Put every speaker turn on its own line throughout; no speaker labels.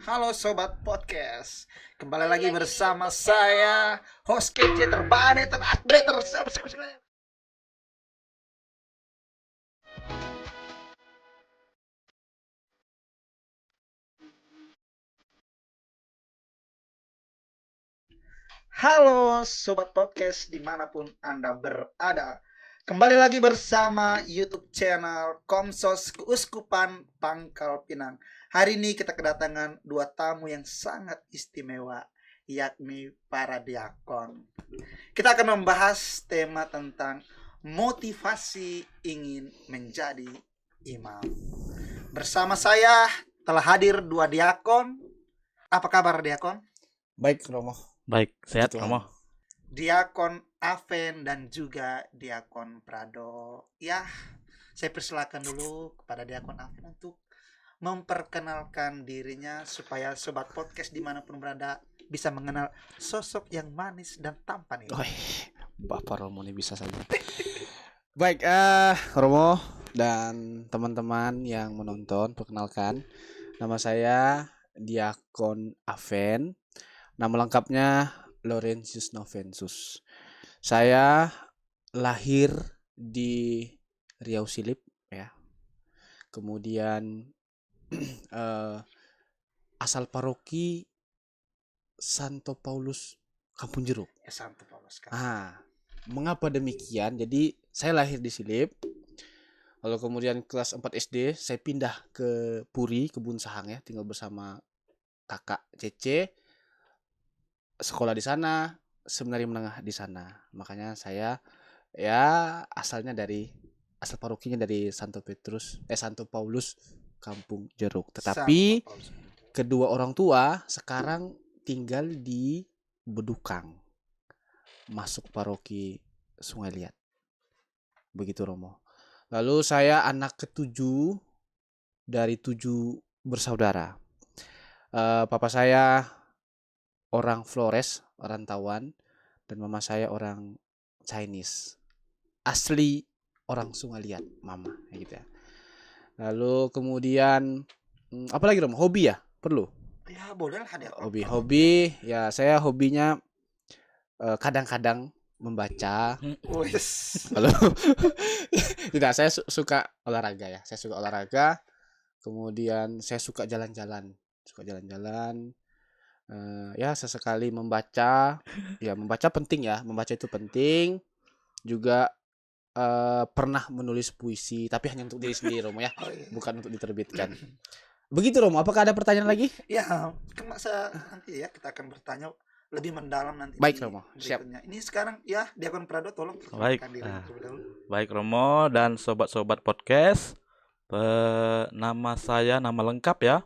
Halo Sobat Podcast, kembali lagi bersama saya, host kece terbaik, terupdate, Halo Sobat Podcast dimanapun Anda berada. Kembali lagi bersama YouTube channel Komsos Keuskupan Pangkal Pinang. Hari ini kita kedatangan dua tamu yang sangat istimewa, yakni para diakon. Kita akan membahas tema tentang motivasi ingin menjadi imam. Bersama saya telah hadir dua diakon. Apa kabar diakon?
Baik, Romo.
Baik, sehat
Betul.
Romo.
Diakon Aven dan juga Diakon Prado. Ya, saya persilakan dulu kepada Diakon Aven untuk memperkenalkan dirinya supaya Sobat Podcast dimanapun berada bisa mengenal sosok yang manis dan tampan ini.
Bapak Romo ini bisa saja. Baik, Romo dan teman-teman yang menonton, perkenalkan, nama saya Diakon Aven. Nama lengkapnya Laurentius Novensus. Saya lahir di Riau Silip, ya. Kemudian asal paroki Santo Paulus Kampung Jeruk.
Santo Paulus.
Mengapa demikian? Jadi saya lahir di Silip. Lalu kemudian kelas 4 SD saya pindah ke Puri, Kebun Sahang, ya, tinggal bersama kakak Cece. Sekolah di sana, seminari menengah di sana. Makanya saya asal parokinya dari Santo Paulus Kampung Jeruk. Tetapi kedua orang tua sekarang tinggal di Bedukang, masuk paroki Sungai Liat. Begitu, Romo. Lalu saya anak ketujuh dari 7 bersaudara. Papa saya orang Flores, rantauan, dan mama saya orang Chinese. Asli orang Sungai Liat, mama, gitu ya. Lalu kemudian apalagi, Romo? Hobi ya? Perlu?
Ya, boleh lah dia.
Hobi, ya saya hobinya kadang-kadang membaca. Lalu tidak, saya suka olahraga, ya. Saya suka olahraga. Kemudian saya suka jalan-jalan. Ya sesekali membaca. Ya, membaca penting, ya. Membaca itu penting. Juga pernah menulis puisi, tapi hanya untuk diri sendiri, Romo, ya. Bukan untuk diterbitkan. Begitu, Romo. Apakah ada pertanyaan lagi?
Ya, masa nanti ya kita akan bertanya lebih mendalam nanti.
Baik, Romo. Siap.
Ini sekarang ya Diakon Prado tolong
Baik.
diri terlebih dahulu.
Baik Romo dan sobat-sobat podcast. Nama lengkap ya.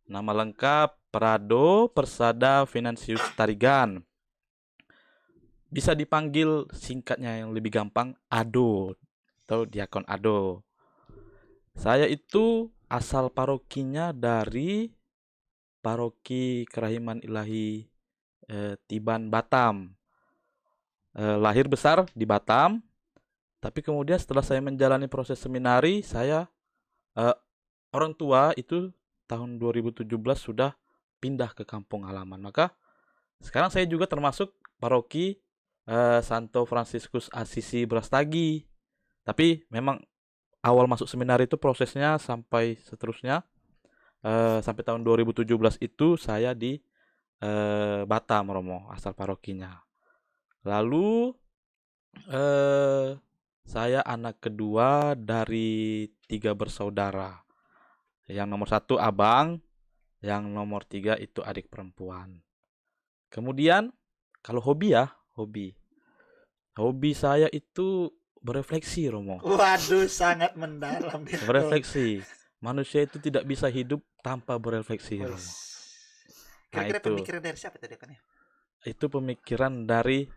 Nama lengkap Prado Persada Finansius Tarigan. Bisa dipanggil singkatnya yang lebih gampang Ado atau Diakon Ado. Saya itu asal parokinya dari Paroki Kerahiman Ilahi Tiban, Batam. Lahir besar di Batam, tapi kemudian setelah saya menjalani proses seminari, saya orang tua itu tahun 2017 sudah pindah ke kampung halaman. Maka sekarang saya juga termasuk paroki Santo Fransiskus Assisi Brastagi. Tapi memang awal masuk seminari itu prosesnya sampai seterusnya. Sampai tahun 2017 itu saya di Batam, Romo, asal parokinya. Lalu saya anak kedua dari 3 bersaudara. Yang nomor 1 abang, yang nomor 3 itu adik perempuan. Kemudian kalau hobi saya itu berefleksi, Romo.
Waduh, sangat mendalam.
Berefleksi. Manusia itu tidak bisa hidup tanpa berefleksi, Romo.
Kira-kira pemikiran dari siapa tadi kan ya?
Itu pemikiran dari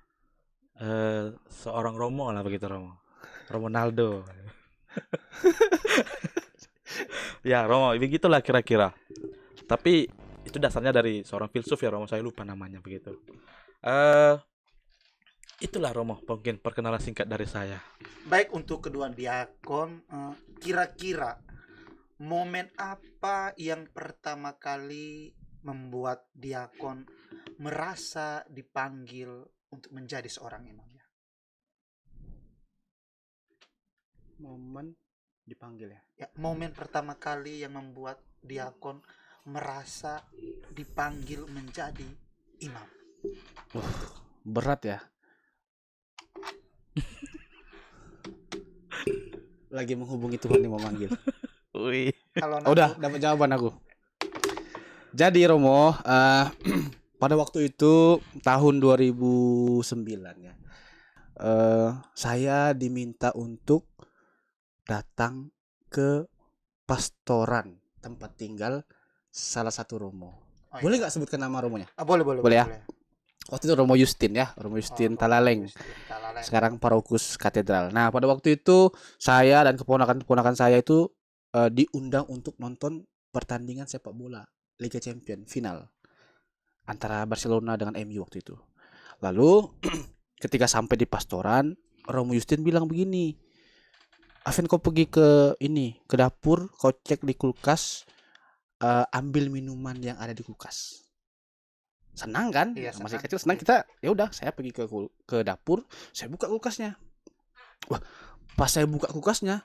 seorang Romo lah, begitu, Romo. Romonaldo. Ya, Romo, begitulah kira-kira. Tapi itu dasarnya dari seorang filsuf, ya, Romo. Saya lupa namanya, begitu. Itulah, Romo, mungkin perkenalan singkat dari saya.
Baik, untuk kedua diakon, kira-kira momen apa yang pertama kali membuat diakon merasa dipanggil untuk menjadi seorang imam ya?
Momen dipanggil ya.
Ya, momen pertama kali yang membuat diakon merasa dipanggil menjadi imam.
Berat ya. Lagi menghubungi Tuhan yang memanggil.
Wih.
Kalau
Udah dapat jawaban aku. Jadi Romo, pada waktu itu tahun 2009 ya. Saya diminta untuk datang ke pastoran tempat tinggal salah satu Romo.
Oh,
Boleh
iya.
nggak sebutkan nama Romonya?
Boleh, boleh,
Boleh ya?
boleh.
Waktu itu Romo Justin ya, Romo Justin Talaleng.
Justin Talaleng.
Sekarang parokus katedral. Nah, pada waktu itu saya dan keponakan-keponakan saya itu diundang untuk nonton pertandingan sepak bola Liga Champions final antara Barcelona dengan MU waktu itu. Lalu ketika sampai di pastoran, Romo Justin bilang begini, Aven, kau pergi ke dapur, kau cek di kulkas, ambil minuman yang ada di kulkas. Senang kan?
Iya,
Masih
senang.
kecil senang kita. Ya udah, saya pergi ke dapur, saya buka kulkasnya. Wah, pas saya buka kulkasnya,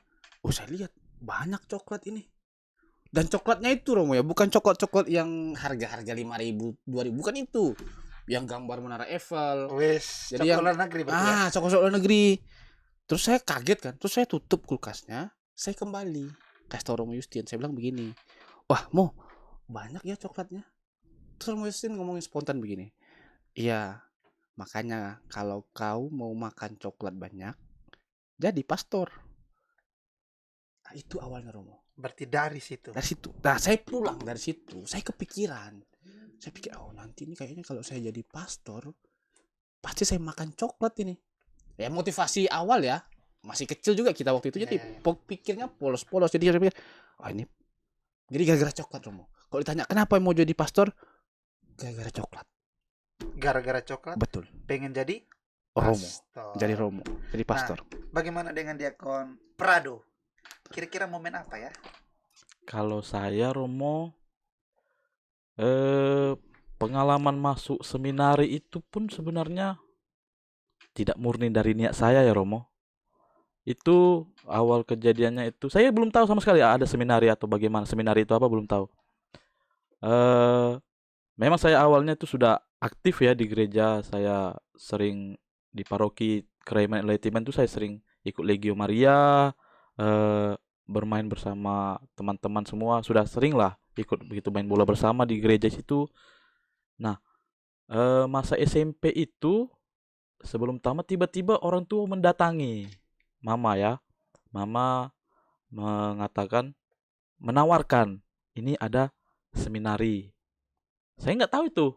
saya lihat banyak coklat ini. Dan coklatnya itu Romo ya, bukan coklat-coklat yang harga-harga 5.000, 2.000, bukan itu. Yang gambar Menara Eiffel.
Wes,
Jadi
coklat negeri berarti ya?
coklat luar negeri. Terus saya kaget kan, terus saya tutup kulkasnya, saya kembali kasih tau Romo Justin, saya bilang begini, wah Mo, banyak ya coklatnya. Terus Romo Justin ngomongin spontan begini, iya, makanya kalau kau mau makan coklat banyak, jadi pastor. Nah, itu awalnya Romo.
Berarti dari situ.
Dari situ. Nah, saya pulang dari situ, saya kepikiran. Saya pikir, oh nanti ini kayaknya kalau saya jadi pastor, pasti saya makan coklat ini. Ya motivasi awal ya, masih kecil juga kita waktu itu, jadi pikirnya polos-polos. Jadi saya pikir, oh ini, jadi gara-gara coklat Romo. Kalau ditanya kenapa mau jadi pastor, gara-gara coklat.
Gara-gara coklat?
Betul.
Pengen jadi
Romo.
pastor.
Jadi Romo, jadi pastor.
Bagaimana dengan diakon Prado? Kira-kira momen apa ya?
Kalau saya Romo, pengalaman masuk seminari itu pun sebenarnya tidak murni dari niat saya ya Romo. Itu awal kejadiannya itu saya belum tahu sama sekali ada seminari atau bagaimana, seminari itu apa belum tahu. Memang saya awalnya itu sudah aktif ya di gereja, saya sering di paroki Keraiman Enlightenment itu saya sering ikut Legio Maria, bermain bersama teman-teman semua, sudah sering lah ikut begitu main bola bersama di gereja situ. Nah, masa SMP itu sebelum tamat tiba-tiba orang tua mendatangi mama ya. Mama mengatakan, menawarkan, ini ada seminari. Saya nggak tahu itu,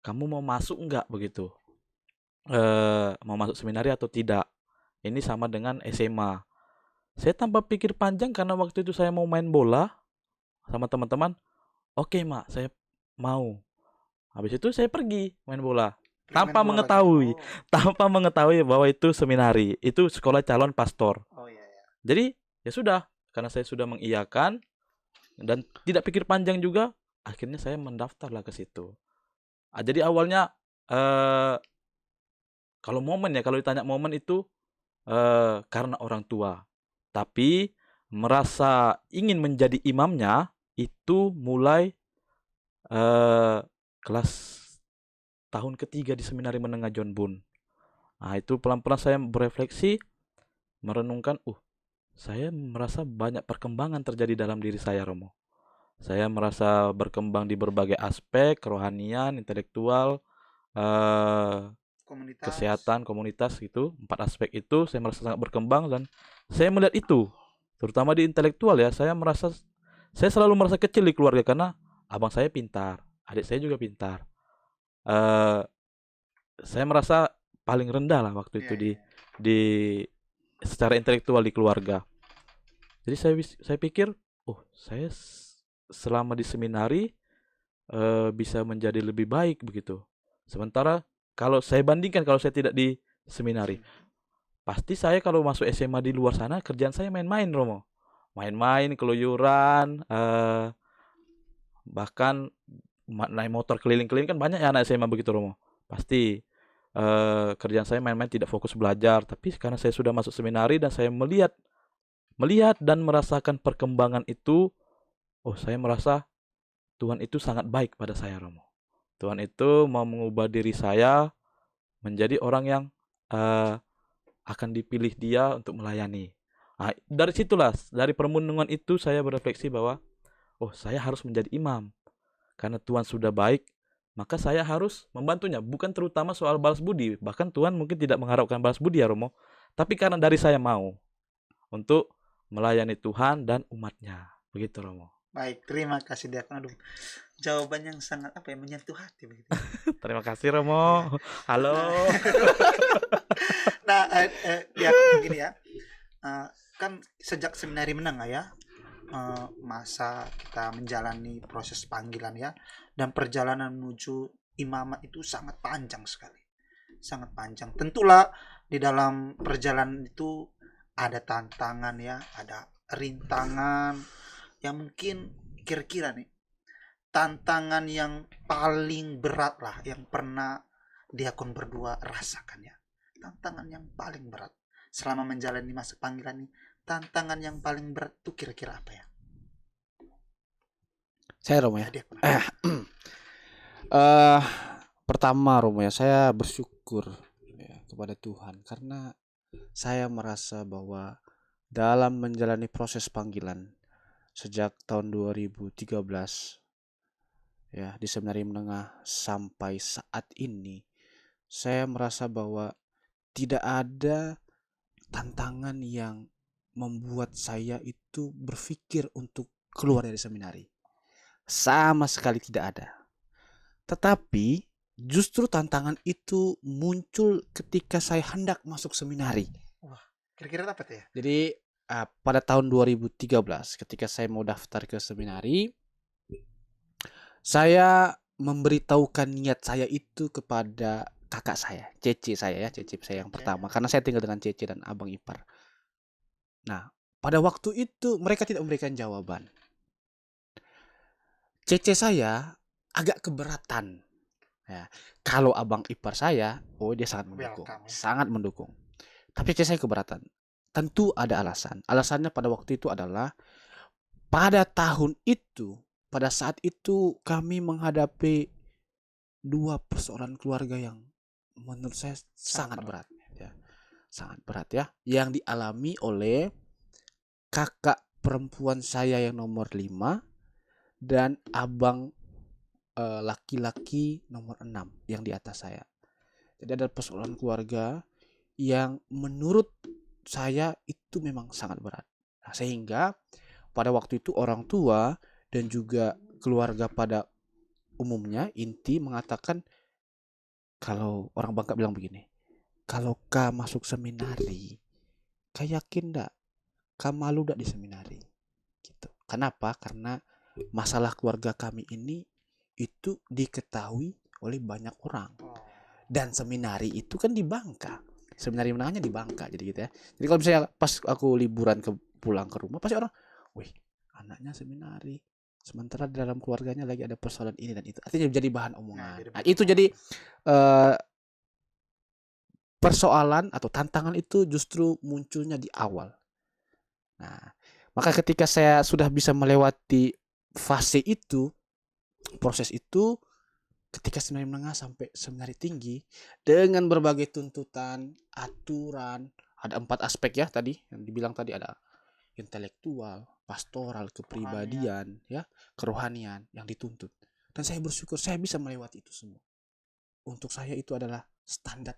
kamu mau masuk nggak begitu? Mau masuk seminari atau tidak? Ini sama dengan SMA. Saya tanpa pikir panjang karena waktu itu saya mau main bola sama teman-teman. Oke, Mak, saya mau. Habis itu saya pergi main bola tanpa mengetahui bahwa itu seminari, itu sekolah calon pastor.
Oh iya.
Jadi ya sudah, karena saya sudah mengiyakan dan tidak pikir panjang juga, akhirnya saya mendaftarlah ke situ. Jadi awalnya kalau ditanya momen itu karena orang tua. Tapi merasa ingin menjadi imamnya itu mulai kelas tahun ketiga di seminari menengah John Boone. Nah, itu pelan-pelan saya berefleksi, merenungkan, saya merasa banyak perkembangan terjadi dalam diri saya, Romo. Saya merasa berkembang di berbagai aspek, kerohanian, intelektual, kesehatan, komunitas gitu. 4 aspek itu saya merasa sangat berkembang dan saya melihat itu, terutama di intelektual ya, saya selalu merasa kecil di keluarga karena abang saya pintar, adik saya juga pintar. Saya merasa paling rendah lah waktu itu di secara intelektual di keluarga. Jadi saya pikir, saya selama di seminari bisa menjadi lebih baik begitu. Sementara kalau saya bandingkan kalau saya tidak di seminari, pasti saya kalau masuk SMA di luar sana kerjaan saya main-main, Romo. Main-main, keluyuran, bahkan naik motor keliling-keliling kan banyak ya anak SMA begitu Romo. Pasti kerjaan saya main-main tidak fokus belajar, tapi karena saya sudah masuk seminari dan saya melihat dan merasakan perkembangan itu, saya merasa Tuhan itu sangat baik pada saya Romo. Tuhan itu mau mengubah diri saya menjadi orang yang akan dipilih Dia untuk melayani. Nah, dari situlah, dari permenungan itu saya berefleksi bahwa saya harus menjadi imam. Karena Tuhan sudah baik, maka saya harus membantunya. Bukan terutama soal balas budi. Bahkan Tuhan mungkin tidak mengharapkan balas budi ya Romo. Tapi karena dari saya mau untuk melayani Tuhan dan umatnya. Begitu Romo.
Baik, terima kasih Diakon. Aduh, jawaban yang sangat menyentuh hati begitu.
Terima kasih Romo. Halo.
Nah, Diakon begini ya. Kan sejak seminari menengah ya, masa kita menjalani proses panggilan ya, dan perjalanan menuju imamat itu sangat panjang sekali, sangat panjang. Tentulah di dalam perjalanan itu ada tantangan ya, ada rintangan yang mungkin kira-kira nih tantangan yang paling berat lah yang pernah Diakon berdua rasakan ya, tantangan yang paling berat selama menjalani masa panggilan ini. Tantangan yang paling berat itu kira-kira apa ya?
Saya Romo ya.
Diakon.
Pertama Romo ya, saya bersyukur ya, kepada Tuhan karena saya merasa bahwa dalam menjalani proses panggilan sejak tahun 2013 ya di seminari menengah sampai saat ini, saya merasa bahwa tidak ada tantangan yang membuat saya itu berpikir untuk keluar dari seminari. Sama sekali tidak ada. Tetapi justru tantangan itu muncul ketika saya hendak masuk seminari.
Wah, kira-kira apa tuh ya?
Jadi pada tahun 2013 ketika saya mau daftar ke seminari, saya memberitahukan niat saya itu kepada kakak saya, Cece saya yang pertama, karena saya tinggal dengan Cece dan abang ipar. Nah, pada waktu itu mereka tidak memberikan jawaban. Cece saya agak keberatan. Ya, kalau abang ipar saya, dia sangat mendukung, sangat mendukung. Tapi Cece saya keberatan. Tentu ada alasan. Alasannya pada waktu itu adalah pada tahun itu, pada saat itu kami menghadapi dua persoalan keluarga yang menurut saya sangat berat ya. Sangat berat ya, yang dialami oleh kakak perempuan saya yang nomor 5 dan abang laki-laki nomor 6 yang di atas saya. Jadi ada persoalan keluarga yang menurut saya itu memang sangat berat. Nah, sehingga pada waktu itu orang tua dan juga keluarga pada umumnya inti mengatakan, kalau orang Bangka bilang begini, kalau Kak masuk seminari, Kak yakin ndak Kak malu ndak di seminari? Gitu. Kenapa? Karena masalah keluarga kami ini itu diketahui oleh banyak orang. Dan seminari itu kan di Bangka. Seminari menengahnya di Bangka, jadi gitu ya. Jadi kalau misalnya pas aku liburan pulang ke rumah, pasti orang, wih, anaknya seminari. Sementara di dalam keluarganya lagi ada persoalan ini dan itu. Artinya jadi bahan omongan. Nah, itu jadi persoalan atau tantangan itu justru munculnya di awal. Nah, maka ketika saya sudah bisa melewati fase itu, proses itu, ketika seminari menengah sampai seminari tinggi, dengan berbagai tuntutan, aturan, ada 4 aspek ya tadi, yang dibilang tadi ada intelektual, pastoral, kepribadian, ya, kerohanian yang dituntut. Dan saya bersyukur saya bisa melewati itu semua. Untuk saya itu adalah standar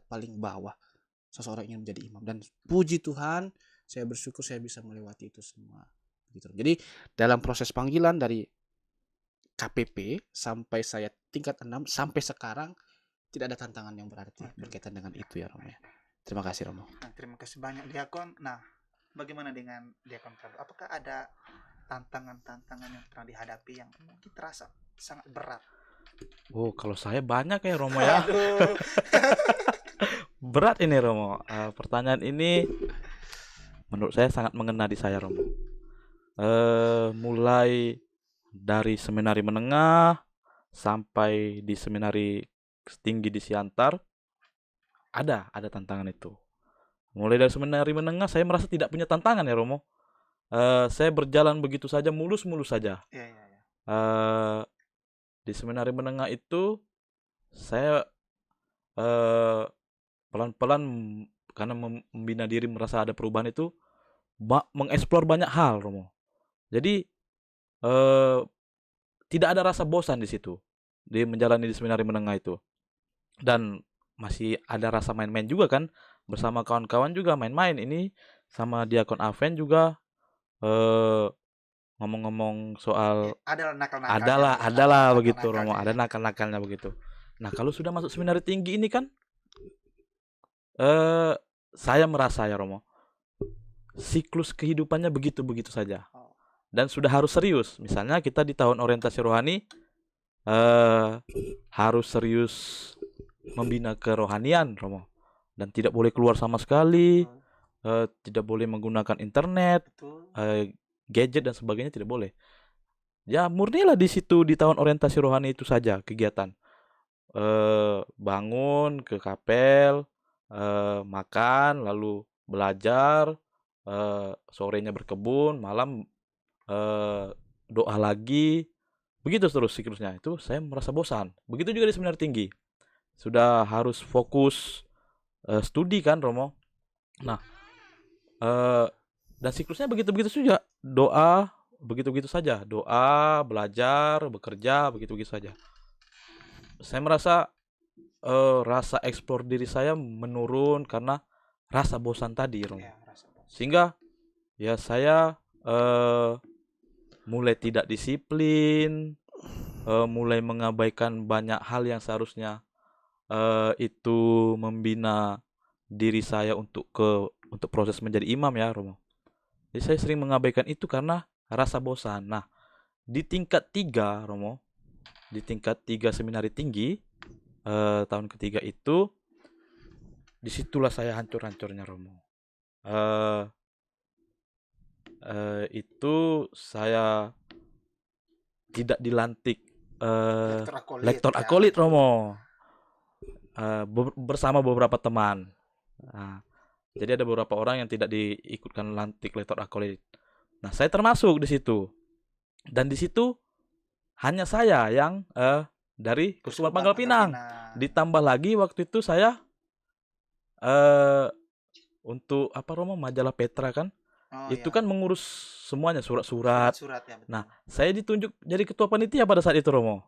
paling bawah seseorang ingin menjadi imam. Dan puji Tuhan, saya bersyukur saya bisa melewati itu semua. Gitu. Jadi dalam proses panggilan dari KPP sampai saya tingkat 6 sampai sekarang tidak ada tantangan yang berarti berkaitan dengan itu ya Romo ya. Terima kasih Romo.
Nah, terima kasih banyak Diakon. Nah, bagaimana dengan Diakon Prado? Apakah ada tantangan-tantangan yang pernah dihadapi yang mungkin terasa sangat berat?
Kalau saya banyak ya Romo ya. Berat ini Romo. Pertanyaan ini menurut saya sangat mengena di saya Romo. Mulai dari seminari menengah sampai di seminari tinggi di Siantar, ada tantangan itu. Mulai dari seminari menengah saya merasa tidak punya tantangan ya Romo. Saya berjalan begitu saja, mulus-mulus saja.
Iya, iya, iya.
Di seminari menengah itu saya eh, pelan-pelan karena membina diri, merasa ada perubahan itu, mengeksplor banyak hal Romo. Jadi eh, tidak ada rasa bosan di situ di menjalani di seminari menengah itu, dan masih ada rasa main-main juga kan, bersama kawan-kawan juga main-main ini, sama Diakon Aven juga ngomong-ngomong soal
Adalah nakal-nakalnya.
adalah begitu
Nakal-nakalnya
Romo, ada
ya.
nakal-nakalnya begitu. Nah, kalau sudah masuk seminari tinggi ini kan eh saya merasa ya Romo, siklus kehidupannya begitu-begitu saja.
Oh.
Dan sudah harus serius. Misalnya kita di tahun orientasi rohani harus serius membina kerohanian Romo, dan tidak boleh keluar sama sekali, tidak boleh menggunakan internet,
Betul.
gadget dan sebagainya, tidak boleh. Ya murnilah di situ di tahun orientasi rohani itu saja kegiatan. Bangun ke kapel, makan, lalu belajar, sorenya berkebun, malam doa lagi, begitu terus siklusnya. Itu saya merasa bosan. Begitu juga di seminari tinggi, sudah harus fokus studi kan Romo. Nah, dan siklusnya begitu-begitu saja, doa begitu-begitu saja, doa, belajar, bekerja, begitu-begitu saja. Saya merasa rasa eksplor diri saya menurun karena rasa bosan tadi Romo.
Ya, rasa bosan.
Sehingga ya saya mulai tidak disiplin, mulai mengabaikan banyak hal yang seharusnya itu membina diri saya untuk proses menjadi imam ya Romo. Jadi saya sering mengabaikan itu karena rasa bosan. Nah, di tingkat 3 Romo, di tingkat 3 seminari tinggi, tahun ketiga itu, disitulah saya hancur-hancurnya Romo. Itu saya tidak dilantik lektor
ya,
akolit
betul.
Romo, bersama beberapa teman. Nah, jadi ada beberapa orang yang tidak diikutkan lantik lektor akolit. Nah, saya termasuk di situ. Dan di situ hanya saya yang dari Keuskupan Pangkal Pinang. Ditambah lagi waktu itu saya untuk apa Romo, majalah Petra kan, itu kan mengurus semuanya, surat-surat.
Ya, betul.
Nah, saya ditunjuk jadi ketua panitia pada saat itu Romo.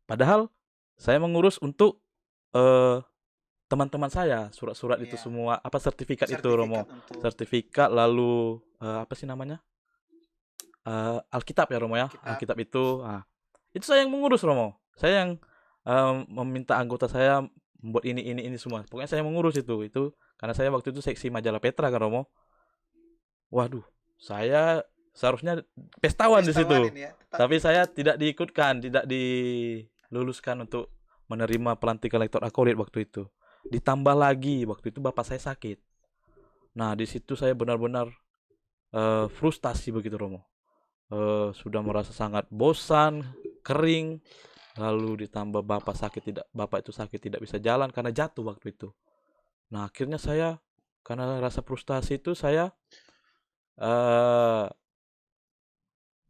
Padahal saya mengurus untuk teman-teman saya, surat-surat itu semua, apa sertifikat itu Romo, sertifikat, lalu apa sih namanya, Alkitab ya Romo ya, Alkitab itu, itu saya yang mengurus Romo, saya yang meminta anggota saya membuat ini semua, pokoknya saya mengurus itu karena saya waktu itu seksi majalah Petra kan Romo. Waduh, saya seharusnya pestawan di situ,
ya,
tapi saya tidak diikutkan, tidak diluluskan untuk menerima pelantikan lektor akolit waktu itu. Ditambah lagi waktu itu bapak saya sakit. Nah, di situ saya benar-benar frustasi begitu Romo. Sudah merasa sangat bosan, kering, lalu ditambah bapak itu sakit, tidak bisa jalan karena jatuh waktu itu. Nah, akhirnya saya karena rasa frustasi itu saya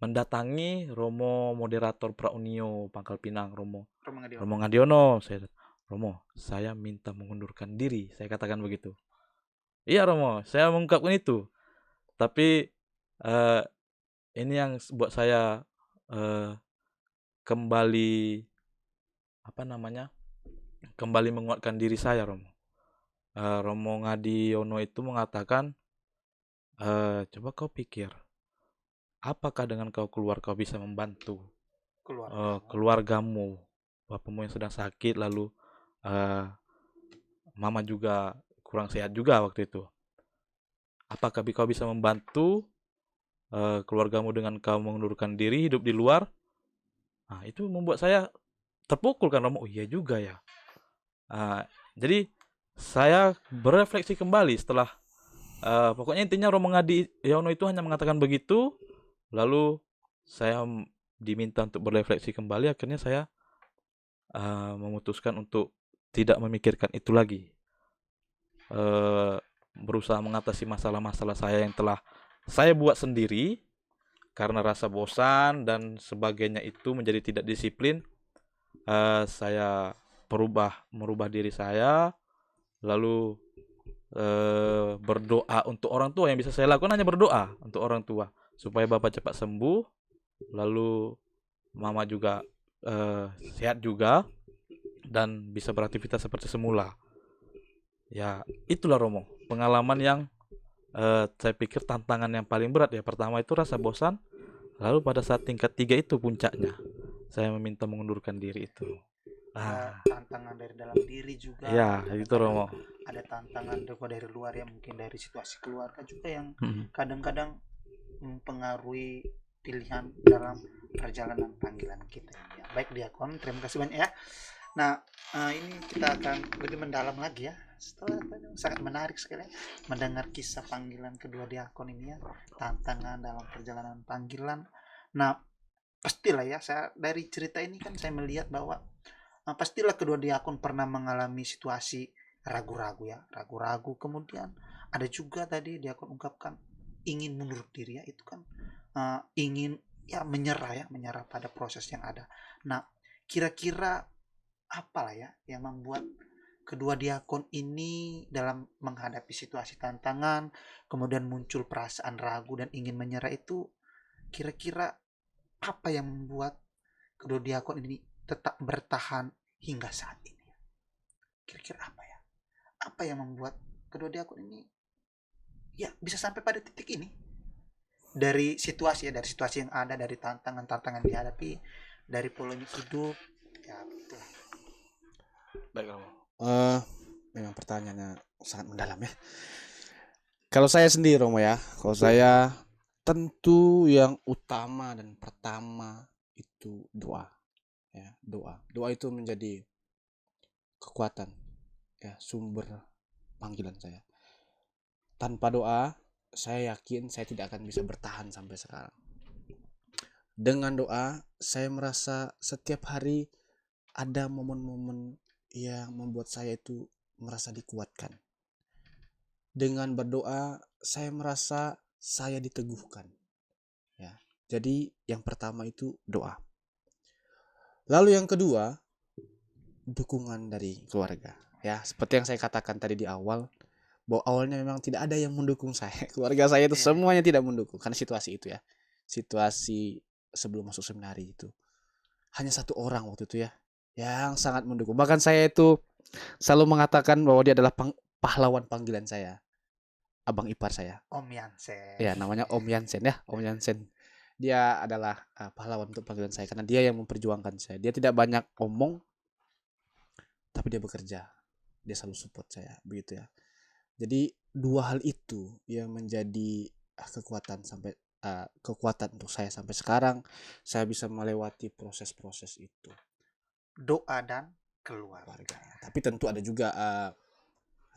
mendatangi Romo moderator Praunio Pangkal Pinang, Romo Ngadiono. Saya minta mengundurkan diri, saya katakan begitu. Iya Romo, saya mengungkapkan itu. Tapi ini yang buat saya kembali kembali menguatkan diri saya Romo. Romo Ngadiono itu mengatakan, coba kau pikir, apakah dengan kau keluar kau bisa membantu keluargamu, bapakmu yang sedang sakit, lalu mama juga kurang sehat juga waktu itu. Apakah kau bisa membantu keluargamu dengan kau mengundurkan diri, hidup di luar? Nah, itu membuat saya terpukul kan Romo. Oh iya juga ya. Jadi saya berefleksi kembali setelah pokoknya intinya Romo Ngadiono itu hanya mengatakan begitu, lalu saya diminta untuk berefleksi kembali, akhirnya saya memutuskan untuk tidak memikirkan itu lagi. Berusaha mengatasi masalah-masalah saya yang telah saya buat sendiri karena rasa bosan dan sebagainya itu menjadi tidak disiplin. Saya merubah diri saya, lalu berdoa untuk orang tua. Yang bisa saya lakukan hanya berdoa untuk orang tua supaya bapak cepat sembuh, lalu mama juga sehat juga dan bisa beraktivitas seperti semula. Ya, itulah Romo, pengalaman yang saya pikir tantangan yang paling berat ya. Pertama itu rasa bosan, lalu pada saat tingkat 3 itu puncaknya saya meminta mengundurkan diri itu.
Tantangan dari dalam diri juga.
Ya, itu Romo.
Ada tantangan dari luar ya, mungkin dari situasi keluarga juga yang
Mm-mm.
kadang-kadang mempengaruhi pilihan dalam perjalanan panggilan kita. Ya, baik Diakon, terima kasih banyak ya. Nah, ini kita akan lebih mendalam lagi ya. Setelah tadi sangat menarik sekali ya, mendengar kisah panggilan kedua Diakon ini ya, tantangan dalam perjalanan panggilan. Nah, pastilah ya, saya dari cerita ini kan saya melihat bahwa pastilah kedua Diakon pernah mengalami situasi ragu-ragu ya, ragu-ragu. Kemudian ada juga tadi Diakon ungkapkan ingin mundur diri ya, itu kan ingin ya menyerah pada proses yang ada. Nah, kira-kira apalah ya yang membuat kedua Diakon ini dalam menghadapi situasi tantangan, kemudian muncul perasaan ragu dan ingin menyerah itu, kira-kira apa yang membuat kedua Diakon ini tetap bertahan hingga saat ini? Kira-kira apa ya? Apa yang membuat kedua Diakon ini ya bisa sampai pada titik ini? Dari situasi yang ada, dari tantangan dihadapi, dari polemik hidup, ya betul.
Baik, Romo. Memang pertanyaannya sangat mendalam ya. Kalau saya sendiri Romo ya, kalau saya tentu yang utama dan pertama itu doa. Ya, doa itu menjadi kekuatan ya, sumber panggilan saya. Tanpa doa, saya yakin saya tidak akan bisa bertahan sampai sekarang. Dengan doa, saya merasa setiap hari ada momen-momen yang membuat saya itu merasa dikuatkan. Dengan berdoa, saya merasa saya diteguhkan. Ya, jadi yang pertama itu doa. Lalu yang kedua, dukungan dari keluarga. Ya, seperti yang saya katakan tadi di awal, bahwa awalnya memang tidak ada yang mendukung saya. Keluarga saya itu semuanya tidak mendukung karena situasi itu ya. Situasi sebelum masuk seminari itu. Hanya satu orang waktu itu ya yang sangat mendukung. Bahkan saya itu selalu mengatakan bahwa dia adalah pahlawan panggilan saya. Abang ipar saya.
Om Yansen.
Ya, namanya Om Yansen ya, Om Yansen. Dia adalah pahlawan untuk panggilan saya karena dia yang memperjuangkan saya. Dia tidak banyak omong, tapi dia bekerja. Dia selalu support saya, begitu ya. Jadi dua hal itu yang menjadi kekuatan untuk saya sampai sekarang. Saya bisa melewati proses-proses itu.
Doa dan keluarga.
Tapi tentu ada juga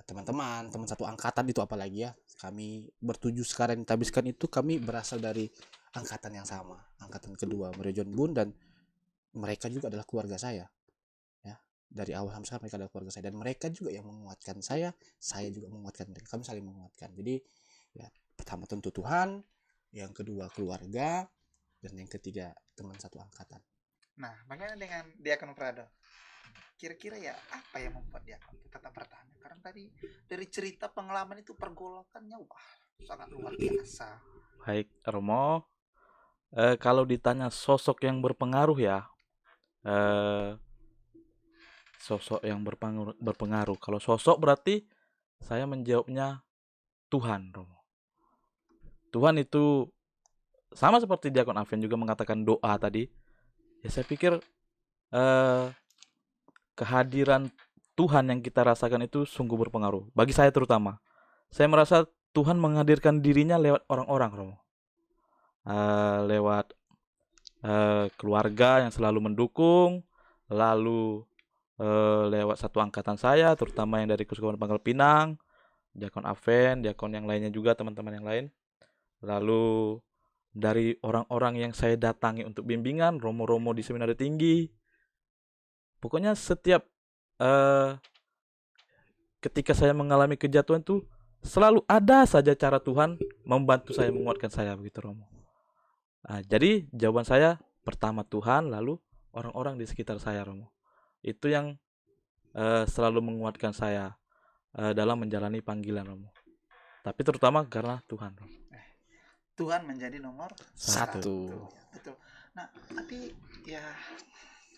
teman satu angkatan itu, apalagi ya, kami bertujuh sekarang ditabiskan itu, kami berasal dari angkatan yang sama, angkatan kedua Merijon Bun, dan mereka juga adalah keluarga saya ya. Dari awal sampai sekarang mereka adalah keluarga saya, dan mereka juga yang menguatkan saya juga menguatkan mereka, kami saling menguatkan. Jadi ya, pertama tentu Tuhan, yang kedua keluarga, dan yang ketiga teman satu angkatan.
Nah, bagaimana dengan Diakon Prado? Kira-kira ya apa yang membuat Diakon tetap bertahan? Karena tadi dari cerita pengalaman itu pergolakannya wah sangat luar biasa.
Baik, Romo. Kalau ditanya sosok yang berpengaruh ya, sosok yang berpengaruh. Kalau sosok berarti saya menjawabnya Tuhan, Romo. Tuhan itu sama seperti Diakon Aven juga mengatakan doa tadi. Ya, saya pikir kehadiran Tuhan yang kita rasakan itu sungguh berpengaruh. Bagi saya terutama, saya merasa Tuhan menghadirkan dirinya lewat orang-orang, Romo. Lewat keluarga yang selalu mendukung, lalu lewat satu angkatan saya, terutama yang dari Keuskupan Pangkal Pinang, Diakon Aven, diakon yang lainnya juga, teman-teman yang lain. Lalu dari orang-orang yang saya datangi untuk bimbingan, romo-romo di seminari tinggi. Pokoknya setiap ketika saya mengalami kejatuhan tuh selalu ada saja cara Tuhan membantu saya, menguatkan saya begitu Romo. Nah, jadi jawaban saya pertama Tuhan, lalu orang-orang di sekitar saya Romo. Itu yang selalu menguatkan saya dalam menjalani panggilan Romo. Tapi terutama karena Tuhan Romo.
Tuhan menjadi nomor
Satu.
Betul. Nah, tapi ya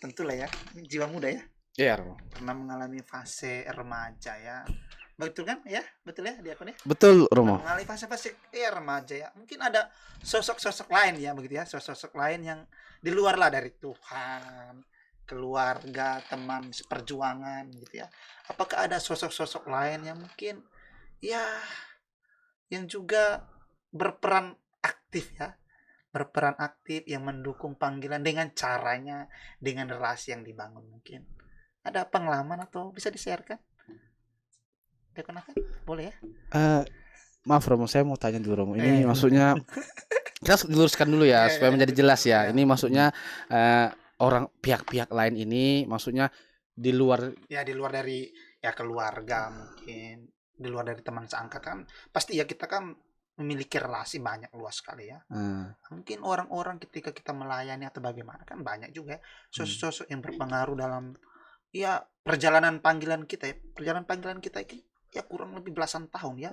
tentulah ya, ini jiwa muda ya,
Iya, Romo.
pernah mengalami fase remaja ya. Betul kan ya? Betul ya Diakon ya?
Betul, Romo.
Mengalami fase-fase remaja ya. Mungkin ada sosok-sosok lain ya begitu ya, sosok-sosok lain yang di luar lah dari Tuhan, keluarga, teman seperjuangan gitu ya. Apakah ada sosok-sosok lain yang mungkin ya yang juga berperan aktif ya, berperan aktif yang mendukung panggilan dengan caranya, dengan relasi yang dibangun mungkin. Ada pengalaman atau bisa di-share-kan? Diakon Afan, boleh ya?
Maaf Romo, saya mau tanya dulu Romo.
Eh.
Ini maksudnya kita diluruskan dulu ya supaya menjadi jelas ya. Ini maksudnya orang pihak-pihak lain ini maksudnya di luar
Ya di luar dari ya keluarga mungkin, di luar dari teman seangkatan, pasti ya kita kan memiliki relasi banyak luas sekali ya. Mungkin orang-orang ketika kita melayani atau bagaimana kan banyak juga ya sosok-sosok yang berpengaruh dalam ya perjalanan panggilan kita ya. Perjalanan panggilan kita ini ya kurang lebih belasan tahun ya.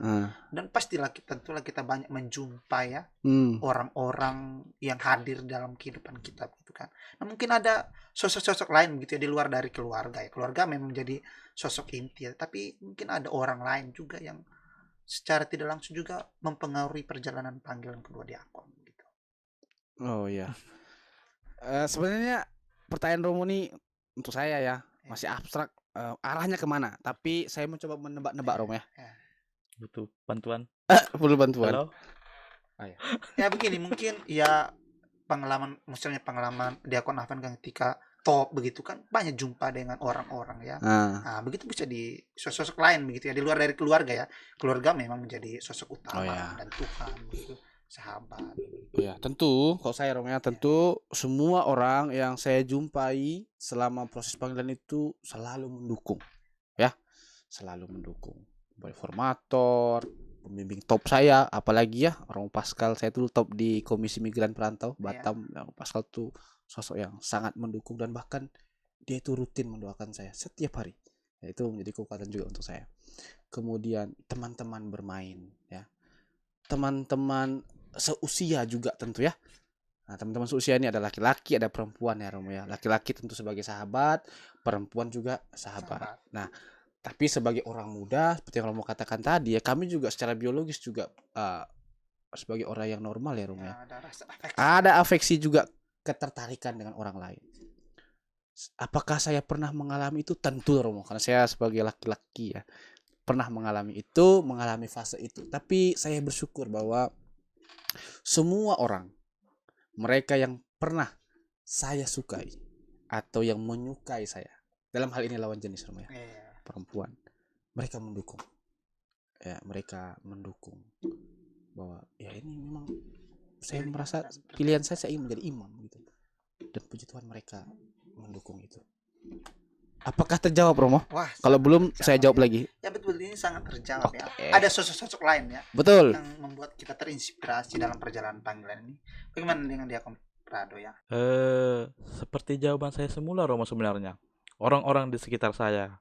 Dan pastilah tentulah kita banyak menjumpai ya orang-orang yang hadir dalam kehidupan kita gitu kan. Nah, mungkin ada sosok-sosok lain gitu ya di luar dari keluarga ya. Keluarga memang menjadi sosok inti ya, tapi mungkin ada orang lain juga yang secara tidak langsung juga mempengaruhi perjalanan panggilan kedua diakon gitu.
Oh iya. Sebenarnya pertanyaan Romo ini untuk saya ya masih abstrak, arahnya kemana? Tapi saya mencoba menebak-nebak Romo ya.
Butuh bantuan.
Perlu bantuan.
Halo.
Ya begini mungkin ya misalnya pengalaman diakon Afan kan ketika top begitu kan banyak jumpa dengan orang-orang ya. Nah, begitu bisa di sosok lain begitu ya di luar dari keluarga ya. Keluarga memang menjadi sosok utama dan Tuhan begitu, sahabat.
Ya, tentu kalau saya Romo ya, tentu semua orang yang saya jumpai selama proses panggilan itu selalu mendukung. Ya. Selalu mendukung. Baik formator, pembimbing top saya, apalagi ya Romo Pascal, saya dulu top di Komisi Migran Perantau Batam. Romo Pascal tuh sosok yang sangat mendukung dan bahkan dia itu rutin mendoakan saya setiap hari. Ya, itu menjadi kekuatan juga untuk saya. Kemudian teman-teman bermain ya. Teman-teman seusia juga tentu ya. Nah, teman-teman seusia ini ada laki-laki, ada perempuan ya Romo ya. Laki-laki tentu sebagai sahabat, perempuan juga sahabat. Nah, tapi sebagai orang muda seperti yang Romo katakan tadi ya, kami juga secara biologis juga sebagai orang yang normal ya Romo ya. Ada afeksi juga, ketertarikan dengan orang lain. Apakah saya pernah mengalami itu? Tentu Romo, karena saya sebagai laki-laki ya pernah mengalami itu, mengalami fase itu. Tapi saya bersyukur bahwa semua orang, mereka yang pernah saya sukai atau yang menyukai saya, dalam hal ini lawan jenis Romo ya, perempuan, mereka mendukung. Ya, mereka mendukung bahwa ya ini memang saya merasa pilihan saya ingin menjadi imam gitu. Dan puji Tuhan mereka mendukung itu. Apakah terjawab Romo?
Wah,
kalau belum
terjawab,
saya jawab lagi.
Ya betul, ini sangat terjawab ya. Ada sosok-sosok lain ya.
Betul.
Yang membuat kita terinspirasi dalam perjalanan panggilan ini. Bagaimana dengan diakon Prado ya?
Seperti jawaban saya semula Romo sebenarnya. Orang-orang di sekitar saya.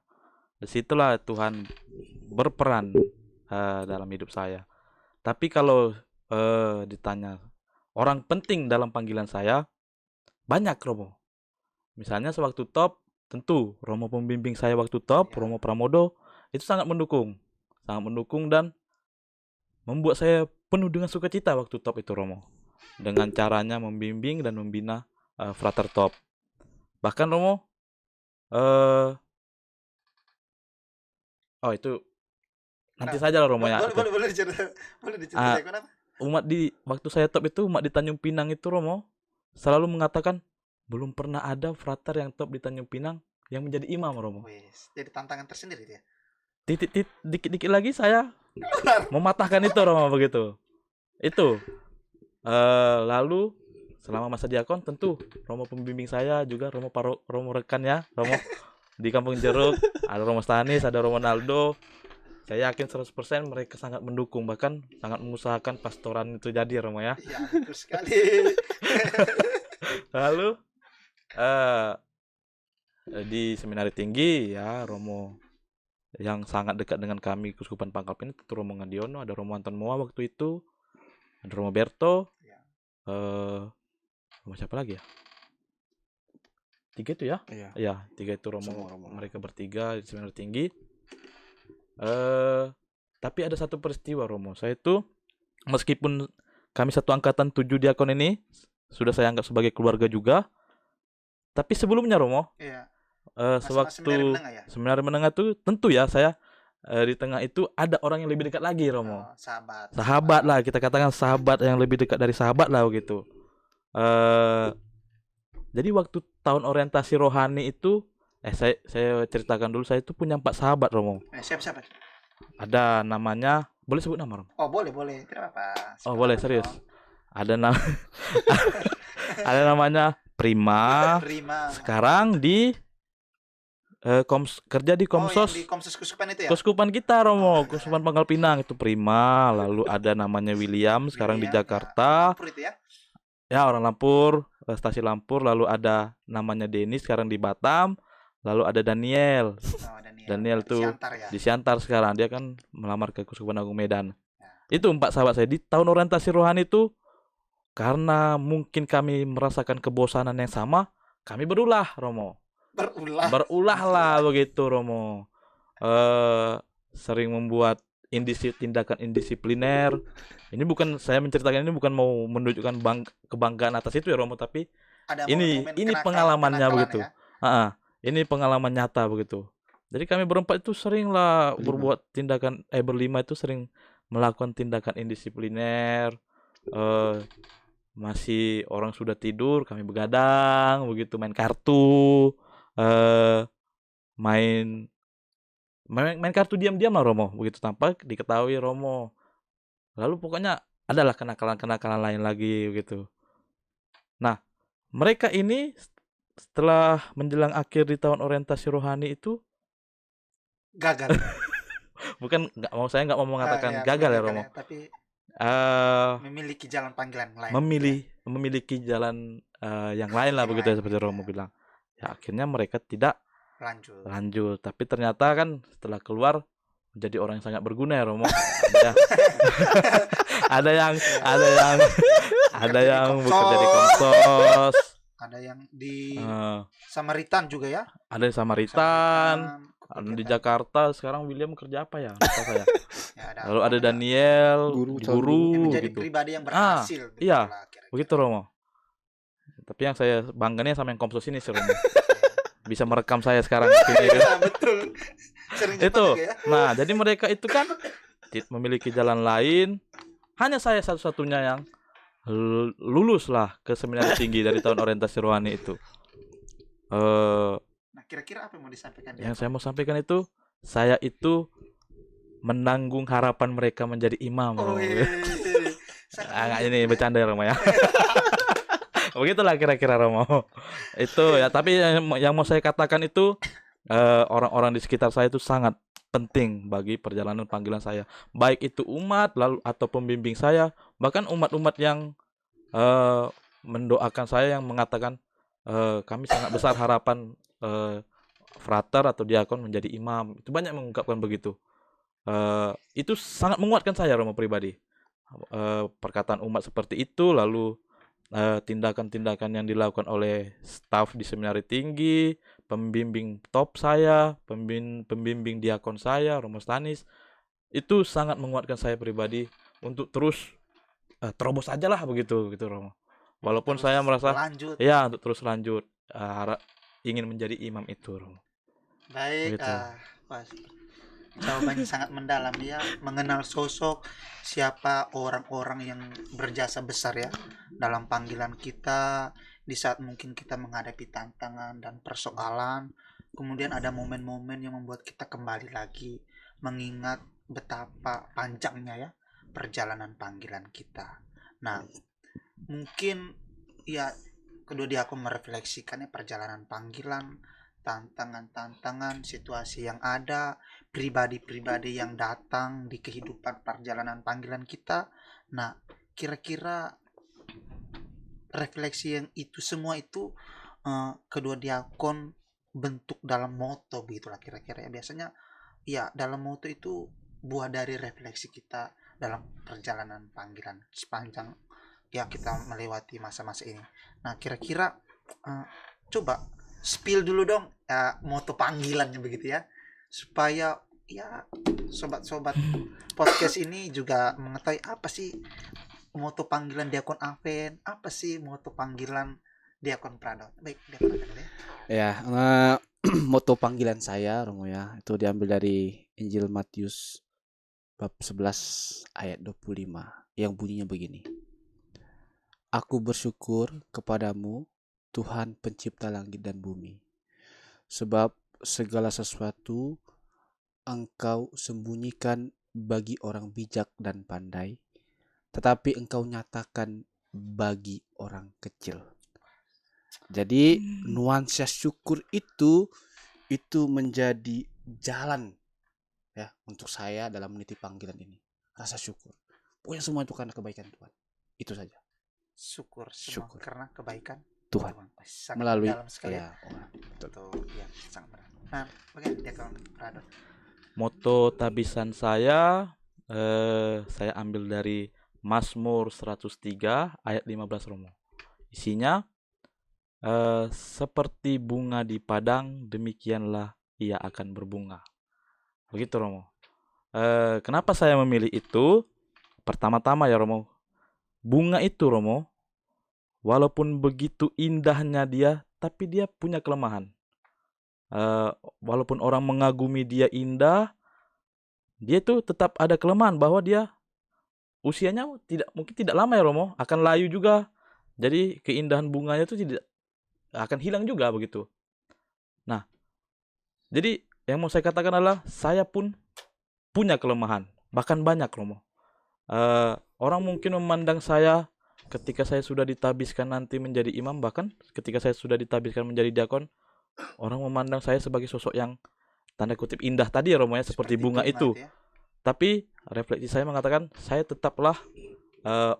Disitulah Tuhan berperan dalam hidup saya. Tapi kalau ditanya orang penting dalam panggilan saya, banyak Romo. Misalnya sewaktu top, tentu Romo pembimbing saya waktu top, Romo Pramodo, itu sangat mendukung dan membuat saya penuh dengan sukacita waktu top itu Romo. Dengan caranya membimbing dan membina frater top. Bahkan Romo, itu nanti saja lah Romo ya.
Boleh diceritain kenapa?
Umat di waktu saya top itu, umat di Tanjung Pinang itu Romo selalu mengatakan belum pernah ada frater yang top di Tanjung Pinang yang menjadi imam Romo.
Jadi tantangan tersendiri ya.
Dikit-dikit lagi saya mematahkan itu Romo begitu. Itu Lalu selama masa diakon tentu Romo pembimbing saya juga Romo rekan ya, Romo di Kampung Jeruk, ada Romo Stanis, ada Romo Naldo. Saya yakin 100% mereka sangat mendukung, bahkan sangat mengusahakan pastoran itu jadi Romo ya.
Iya, betul sekali.
Lalu eh di seminari tinggi ya Romo yang sangat dekat dengan kami Keuskupan Pangkal Pinang tentu Romo Ngadiono, ada Romo Anton Moa waktu itu, ada Romo Berto,
Ya.
Romo siapa lagi ya? 3 itu ya?
Iya.
Ya, 3 itu Romo,
Semua Romo.
mereka bertiga di seminari tinggi. Tapi ada satu peristiwa Romo. Saya itu meskipun kami satu angkatan 7 diakon ini sudah saya anggap sebagai keluarga juga. Tapi sebelumnya Romo,
Iya. Masa-masa seminari
sewaktu
menengah ya.
seminari menengah tuh tentu ya saya di tengah itu ada orang yang lebih dekat lagi Romo.
Oh, sahabat.
Sahabat lah, kita katakan sahabat yang lebih dekat dari sahabat lah begitu. Jadi waktu tahun orientasi rohani itu saya ceritakan dulu, saya itu punya 4 sahabat Romo.
Siapa?
Ada namanya, boleh sebut nama Romo?
Oh, boleh. Tidak apa-apa.
Oh,
Siapa
boleh,
namanya,
serius.
Om?
Ada ada namanya Prima.
Prima.
Sekarang di kerja di
Oh, yang
Komsos.
di Komsos Keuskupan itu ya?
Keuskupan kita Romo,
Oh, iya,
Keuskupan Pangkal Pinang itu Prima. Lalu ada namanya William sekarang di
William, ya.
Jakarta.
Lampur itu ya?
Ya, orang Lampur, stasi Lampur. Lalu ada namanya Denis sekarang di Batam. Lalu ada Daniel.
Oh,
Daniel tuh
Siantar ya?
di Siantar sekarang. Dia kan melamar ke Keuskupan Agung Medan.
Ya.
Itu 4 sahabat saya di tahun orientasi rohani itu. Karena mungkin kami merasakan kebosanan yang sama, kami berulah Romo. Berulah lah begitu Romo. Sering membuat tindakan indisipliner. Ini bukan saya menceritakan, ini bukan mau menunjukkan kebanggaan atas itu ya Romo, tapi
Ada
ini
momen-momen
pengalamannya
kenakalan
begitu.
ya?
Ini pengalaman nyata begitu. Jadi kami berempat itu sering lah berbuat tindakan berlima itu sering melakukan tindakan indisipliner. Masih orang sudah tidur, kami begadang begitu, main kartu, main kartu diam-diam lah Romo, begitu tanpa diketahui Romo. Lalu pokoknya adalah kenakalan-kenakalan lain lagi begitu. Nah, mereka ini setelah menjelang akhir di tahun orientasi rohani itu
Gagal.
bukan saya nggak mau mengatakan gagal ya Romo.
Ya, tapi
memiliki
jalan panggilan lain.
Memiliki jalan yang lain lah begitu ya, seperti Romo bilang. Ya akhirnya mereka tidak lanjut. Tapi ternyata kan setelah keluar menjadi orang yang sangat berguna ya Romo. ada yang bekerja di Komsos.
Ada yang di Samaritan juga ya?
Ada di Samaritan. Di Jakarta sekarang William kerja apa ya? Lupa saya. Lalu ada Daniel, guru
menjadi
gitu.
pribadi yang berhasil.
Iya, begitu Romo. Tapi yang saya bangganya sama yang Komsos ini sih Romo. Bisa merekam saya sekarang sini.
Betul.
Itu. Ya? Nah, jadi mereka itu kan memiliki jalan lain. Hanya saya satu-satunya yang lulus lah ke seminari tinggi dari tahun orientasi rohani itu.
Nah, kira-kira apa yang mau disampaikan?
Yang saya mau sampaikan itu, saya itu menanggung harapan mereka menjadi imam. Ini bercanda Romo ya. Begitulah kira-kira Romo. Itu ya, tapi yang mau saya katakan itu orang-orang di sekitar saya itu sangat penting bagi perjalanan panggilan saya. Baik itu umat lalu atau pembimbing saya, bahkan umat-umat yang mendoakan saya, yang mengatakan kami sangat besar harapan frater atau diakon menjadi imam. Itu banyak mengungkapkan begitu. Itu sangat menguatkan saya Romo pribadi. Perkataan umat seperti itu, lalu tindakan-tindakan yang dilakukan oleh staf di seminari tinggi, pembimbing top saya, pembimbing diakon saya, Romo Stanis, itu sangat menguatkan saya pribadi untuk terus terobos aja lah begitu Romo. Walaupun terus saya merasa lanjut. Ya, untuk terus lanjut, ingin menjadi imam itu Romo.
Baik, jawabannya sangat mendalam ya, mengenal sosok siapa orang-orang yang berjasa besar ya dalam panggilan kita di saat mungkin kita menghadapi tantangan dan persoalan. Kemudian ada momen-momen yang membuat kita kembali lagi mengingat betapa panjangnya ya perjalanan panggilan kita. Nah, mungkin ya kedua diakon merefleksikannya perjalanan panggilan, tantangan-tantangan, situasi yang ada, pribadi-pribadi yang datang di kehidupan perjalanan panggilan kita. Nah, kira-kira refleksi yang itu semua itu kedua diakon bentuk dalam moto begitulah kira-kira ya. Biasanya ya dalam moto itu buah dari refleksi kita dalam perjalanan panggilan sepanjang ya kita melewati masa-masa ini. Nah, kira-kira coba spill dulu dong moto panggilannya begitu ya, supaya ya sobat-sobat podcast ini juga mengetahui apa sih moto panggilan Diakon Aven, apa sih moto panggilan Diakon Prado. Baik, Diakon Aven ya.
Ya, moto panggilan saya Romo ya, itu diambil dari Injil Matius bab 11 ayat 25 yang bunyinya begini. Aku bersyukur kepadamu Tuhan pencipta langit dan bumi, sebab segala sesuatu Engkau sembunyikan bagi orang bijak dan pandai, tetapi Engkau nyatakan bagi orang kecil. Jadi nuansa syukur itu menjadi jalan ya untuk saya dalam meniti panggilan ini. Rasa syukur. Pokoknya semua itu karena kebaikan Tuhan. Itu saja.
Syukur semua
Syukur.
karena kebaikan
Tuhan.
Sangat
Melalui
dalam sekali
ya,
betul ya, sangat benar. Nah, bagaimana Diakon Prado?
Moto tabisan saya ambil dari Mazmur 103 ayat 15 Romo. Isinya seperti bunga di padang demikianlah ia akan berbunga. Begitu Romo. Kenapa saya memilih itu? Pertama-tama ya Romo, bunga itu Romo, walaupun begitu indahnya dia, tapi dia punya kelemahan. Walaupun orang mengagumi dia indah, dia tuh tetap ada kelemahan bahwa dia usianya mungkin tidak lama ya Romo, akan layu juga. Jadi keindahan bunganya itu tidak akan hilang juga begitu. Nah, jadi yang mau saya katakan adalah saya pun punya kelemahan, bahkan banyak Romo. Orang mungkin memandang saya ketika saya sudah ditabiskan nanti menjadi imam, bahkan ketika saya sudah ditabiskan menjadi diakon, orang memandang saya sebagai sosok yang tanda kutip indah tadi ya Romo ya, seperti bunga itu.
Ya.
Tapi refleksi saya mengatakan saya tetaplah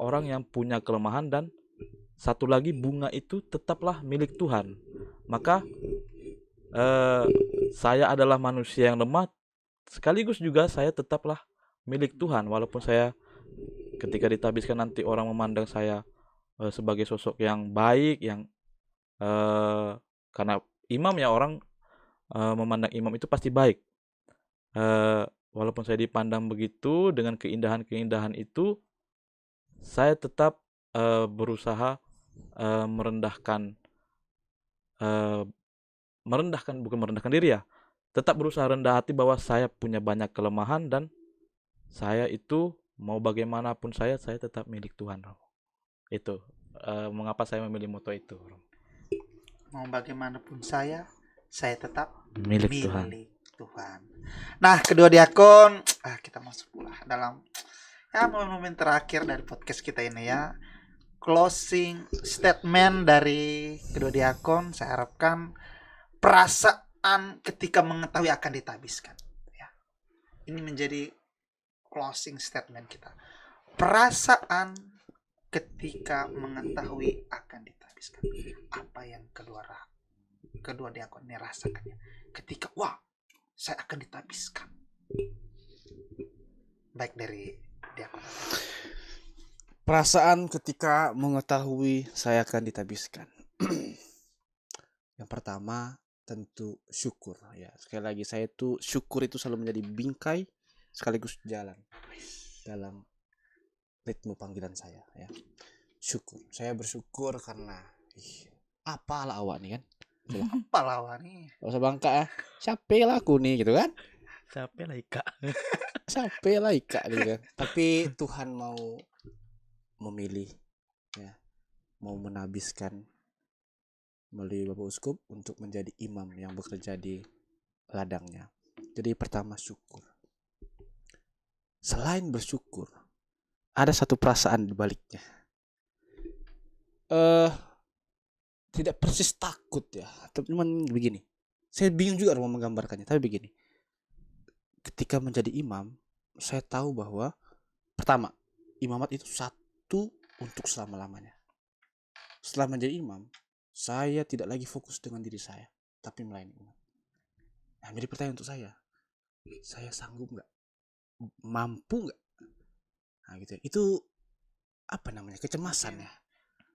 orang yang punya kelemahan, dan satu lagi bunga itu tetaplah milik Tuhan. Maka saya adalah manusia yang lemah, sekaligus juga saya tetaplah milik Tuhan. Walaupun saya ketika ditabiskan nanti orang memandang saya sebagai sosok yang baik, yang karena imam ya, orang memandang imam itu pasti baik. Walaupun saya dipandang begitu dengan keindahan-keindahan itu, saya tetap berusaha merendahkan bukan merendahkan diri ya, tetap berusaha rendah hati bahwa saya punya banyak kelemahan, dan saya itu mau bagaimanapun saya tetap milik Tuhan. Itu mengapa saya memilih moto itu.
Mau bagaimanapun saya tetap
Milik Tuhan.
Tuhan. Nah, kedua diakon, kita masuk pula dalam ya momen-momen terakhir dari podcast kita ini ya. Closing statement dari kedua diakon, saya harapkan perasaan ketika mengetahui akan ditabiskan ya. Ini menjadi closing statement kita. Perasaan ketika mengetahui akan ditabiskan. Apa yang kedua diakon ini rasakannya ketika wah, saya akan ditabiskan. Baik dari diakon.
perasaan ketika mengetahui saya akan ditabiskan. Yang pertama tentu syukur ya. Sekali lagi saya itu syukur itu selalu menjadi bingkai sekaligus jalan dalam ritme panggilan saya ya. Syukur. Saya bersyukur karena apalah awak nih kan.
Apalah awak nih.
Gak usah bangka ya. Siapa lah aku nih gitu kan.
Siapa lah Ika?
Siapa lah Ika gitu kan. Tapi Tuhan mau memilih ya, mau menabiskan melalui Bapak Uskup untuk menjadi imam yang bekerja di ladangnya. Jadi pertama syukur. Selain bersyukur, ada satu perasaan di baliknya. eh tidak persis takut ya, tapi cuman begini. Saya bingung juga mau menggambarkannya, tapi begini. Ketika menjadi imam, saya tahu bahwa pertama, imamat itu satu untuk selama-lamanya. Setelah menjadi imam, saya tidak lagi fokus dengan diri saya, tapi melayani umat. Nah, jadi pertanyaan untuk saya sanggup nggak? Mampu nggak? Nah, gitu ya. Itu apa namanya? Kecemasan ya.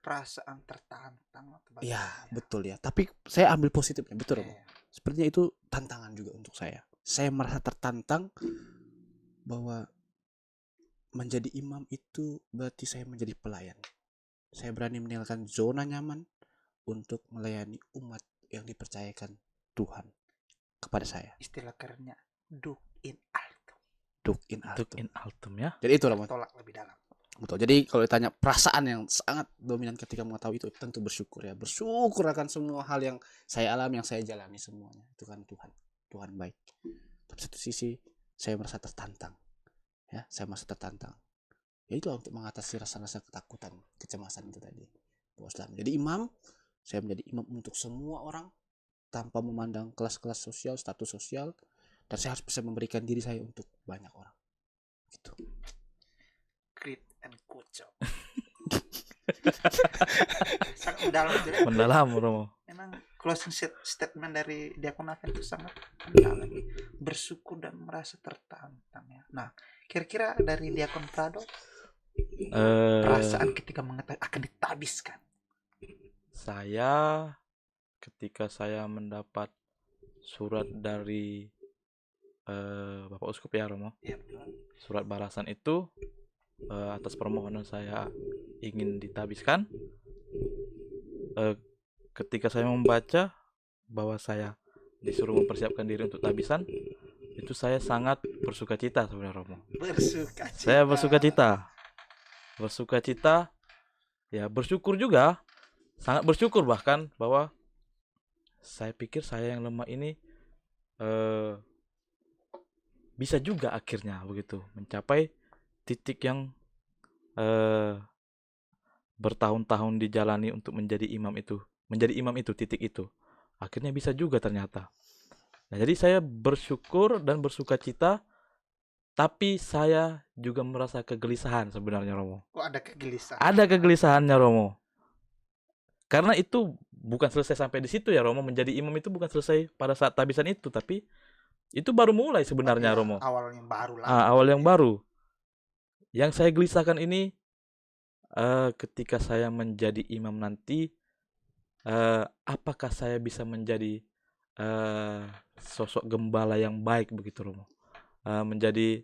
Perasaan tertantang atau
Ya,
bagaimana?
betul ya. Tapi saya ambil positifnya, betul.
Iya.
Sepertinya itu tantangan juga untuk saya. Saya merasa tertantang bahwa menjadi imam itu berarti saya menjadi pelayan. Saya berani meninggalkan zona nyaman untuk melayani umat yang dipercayakan Tuhan kepada saya.
Istilah kerennya duk in altum.
Duk in
Untuk
altum.
in altum ya.
Jadi itu Romo.
Tolak lebih dalam.
Betul. Jadi kalau ditanya perasaan yang sangat dominan ketika mengetahui itu, tentu bersyukur ya. Bersyukur akan semua hal yang saya alami, yang saya jalani semuanya. Itu kan Tuhan. Tuhan baik. Tapi satu sisi saya merasa tertantang. Ya, saya merasa tertantang. Ya itu untuk mengatasi rasa-rasa ketakutan, kecemasan itu tadi. Bahwa setelah menjadi imam, saya menjadi imam untuk semua orang tanpa memandang kelas-kelas sosial, status sosial, dan saya harus bisa memberikan diri saya untuk banyak orang. Gitu.
Grit and kucok. Sangat mendalam itu ya.
Mendalam Romo.
Memang closing statement dari Diakon Aven itu sangat mendalam. Bersyukur dan merasa tertantang ya. Nah, kira-kira dari Diakon Prado perasaan ketika mengetahui akan ditabiskan.
Saya ketika saya mendapat surat dari Bapak Uskup ya Romo,
Ya, betul.
surat balasan itu atas permohonan saya ingin ditabiskan. Ketika saya membaca bahwa saya disuruh mempersiapkan diri untuk tabisan, itu saya sangat bersukacita sebenarnya Romo.
Bersukacita.
Saya bersukacita, ya bersyukur juga, sangat bersyukur bahkan bahwa saya pikir saya yang lemah ini bisa juga akhirnya begitu mencapai titik yang bertahun-tahun dijalani untuk menjadi imam itu titik itu akhirnya bisa juga ternyata. Nah, jadi saya bersyukur dan bersukacita, tapi saya juga merasa kegelisahan sebenarnya Romo.
Kok ada kegelisahan?
Ada kegelisahannya Romo. Karena itu bukan selesai sampai di situ ya Romo, menjadi imam itu bukan selesai pada saat tabisan itu, tapi itu baru mulai sebenarnya
Ya,
Romo.
awal yang baru lah.
Awal yang baru. Yang saya gelisahkan ini ketika saya menjadi imam nanti, apakah saya bisa menjadi sosok gembala yang baik begitu Romo, menjadi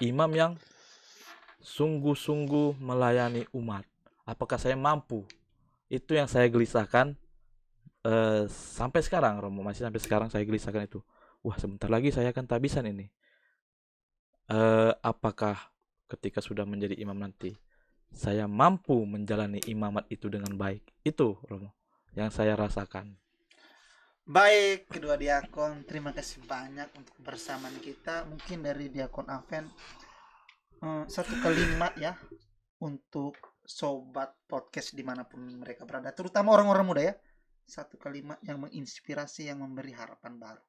imam yang sungguh-sungguh melayani umat. Apakah saya mampu? Itu yang saya gelisahkan sampai sekarang Romo, masih sampai sekarang saya gelisahkan itu. Wah, sebentar lagi saya akan tabisan ini. Apakah ketika sudah menjadi imam nanti saya mampu menjalani imamat itu dengan baik? Itu Romo yang saya rasakan.
Baik, kedua diakon, terima kasih banyak untuk kebersamaan kita. Mungkin dari Diakon Aven satu kalimat ya untuk sobat podcast dimanapun mereka berada, terutama orang-orang muda ya. Satu kalimat yang menginspirasi, yang memberi harapan baru.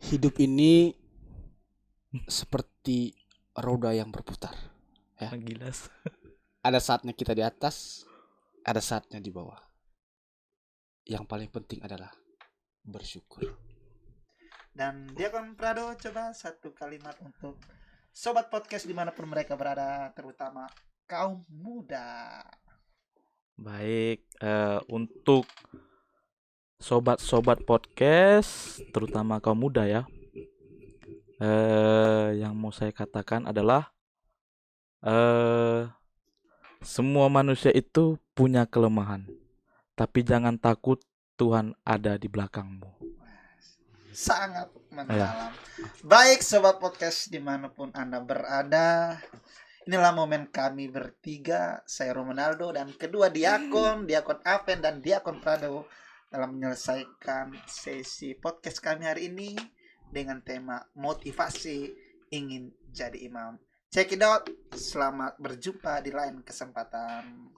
Hidup ini seperti roda yang berputar. Ya.
Gilas.
Ada saatnya kita di atas, ada saatnya di bawah. Yang paling penting adalah bersyukur.
Dan Diakon Prado, coba satu kalimat untuk sobat podcast dimanapun mereka berada, terutama kaum muda.
Baik, untuk sobat-sobat podcast, terutama kaum muda ya, yang mau saya katakan adalah semua manusia itu punya kelemahan, tapi jangan takut, Tuhan ada di belakangmu.
Sangat mendalam. Baik sobat podcast dimanapun Anda berada, inilah momen kami bertiga, saya Romanaldo dan kedua Diakon Aven dan Diakon Prado, dalam menyelesaikan sesi podcast kami hari ini dengan tema motivasi ingin jadi imam. Check it out. Selamat berjumpa di lain kesempatan.